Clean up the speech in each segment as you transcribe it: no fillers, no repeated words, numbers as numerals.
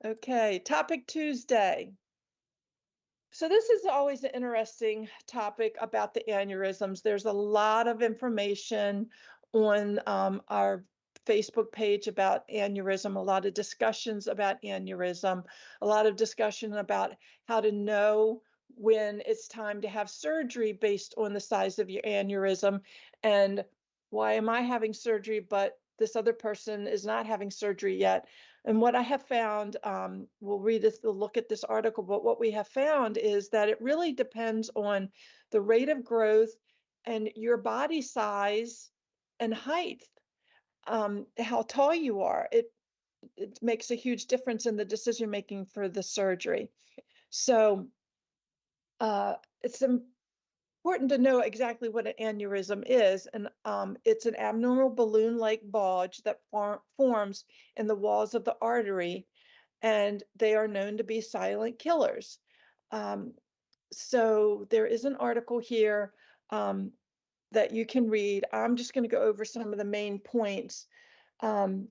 Okay, topic Tuesday. So this is always an interesting topic about the aneurysms. There's a lot of information on our Facebook page about aneurysm, a lot of discussions about aneurysm, a lot of discussion about how to know when it's time to have surgery based on the size of your aneurysm, and why am I having surgery but this other person is not having surgery yet. And what I have found, we'll look at this article, but what we have found is that it really depends on the rate of growth and your body size and height, how tall you are. It makes a huge difference in the decision making for the surgery. So it's important to know exactly what an aneurysm is, and it's an abnormal balloon-like bulge that forms in the walls of the artery, and they are known to be silent killers. So there is an article here that you can read. I'm just going to go over some of the main points. Um,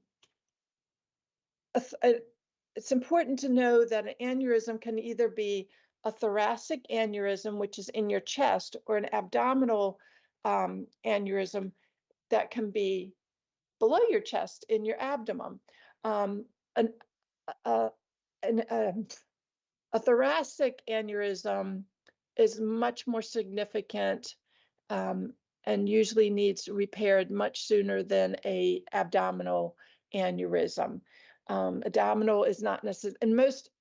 it's important to know that an aneurysm can either be a thoracic aneurysm, which is in your chest, or an abdominal aneurysm that can be below your chest in your abdomen. Um, an, a, an, a thoracic aneurysm is much more significant and usually needs repaired much sooner than a abdominal aneurysm. Abdominal is not necessary, and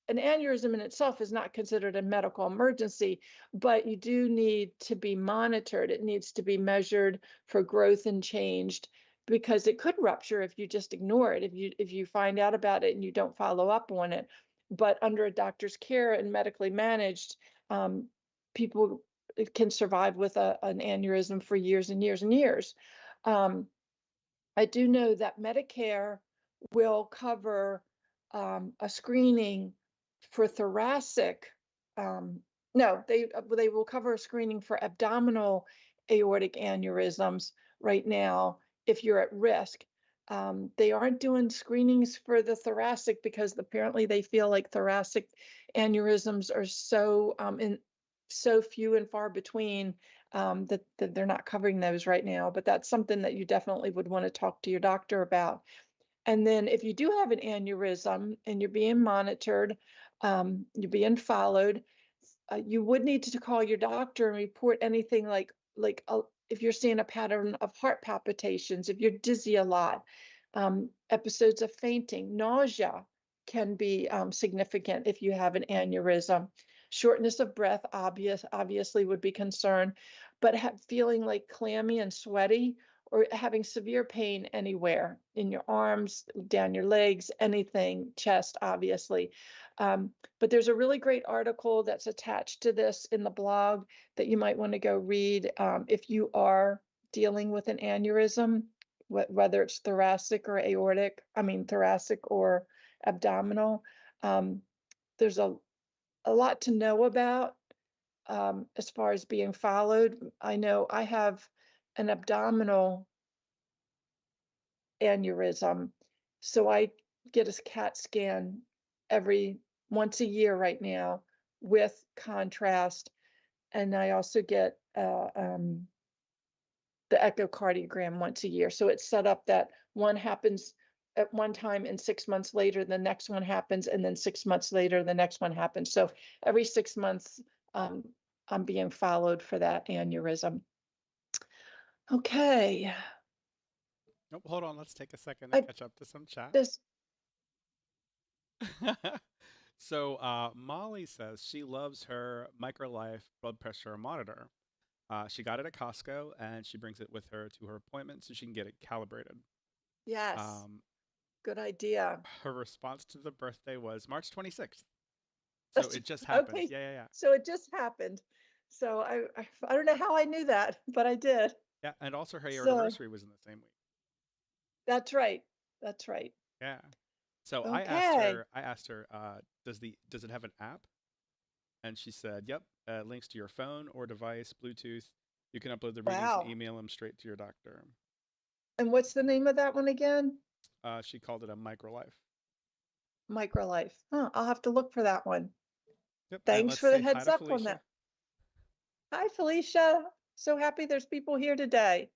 an aneurysm in itself is not considered a medical emergency, but you do need to be monitored. It needs to be measured for growth and changed, because it could rupture if you just ignore it, if you find out about it and you don't follow up on it. But under a doctor's care and medically managed, people can survive with an aneurysm for years and years and years. I do know that Medicare will cover a screening for thoracic. No, they will cover a screening for abdominal aortic aneurysms right now if you're at risk. They aren't doing screenings for the thoracic because apparently they feel like thoracic aneurysms are so few and far between that they're not covering those right now. But that's something that you definitely would want to talk to your doctor about. And then if you do have an aneurysm and you're being monitored, you're being followed, you would need to call your doctor and report anything like if you're seeing a pattern of heart palpitations, if you're dizzy a lot, episodes of fainting, nausea can be significant if you have an aneurysm. Shortness of breath obviously would be concerned, but feeling like clammy and sweaty, or having severe pain anywhere in your arms, down your legs, anything, chest, obviously. But there's a really great article that's attached to this in the blog that you might want to go read if you are dealing with an aneurysm, whether it's thoracic or aortic, thoracic or abdominal. There's a lot to know about as far as being followed. I know I have an abdominal aneurysm, so I get a CAT scan once a year right now with contrast, and I also get the echocardiogram once a year. So it's set up that one happens at one time and 6 months later the next one happens, and then 6 months later the next one happens. So every 6 months I'm being followed for that aneurysm. Okay. Nope, hold on. Let's take a second to catch up to some chat. So Molly says she loves her MicroLife blood pressure monitor. She got it at Costco and she brings it with her to her appointment so she can get it calibrated. Yes. Good idea. Her response to the birthday was March 26th. So it just happened. Okay. Yeah. So it just happened. So I don't know how I knew that, but I did. Yeah, and also her So anniversary was in the same week. that's right. That's right. Yeah. So Okay. I asked her, does it have an app? And she said, yep, links to your phone or device, Bluetooth. You can upload the readings and Wow. email them straight to your doctor. And what's the name of that one again? She called it a MicroLife. Microlife. Huh, I'll have to look for that one. Yep, and Thanks let's for the say hi heads to up on Felicia. that. Hi, Felicia. So happy there's people here today.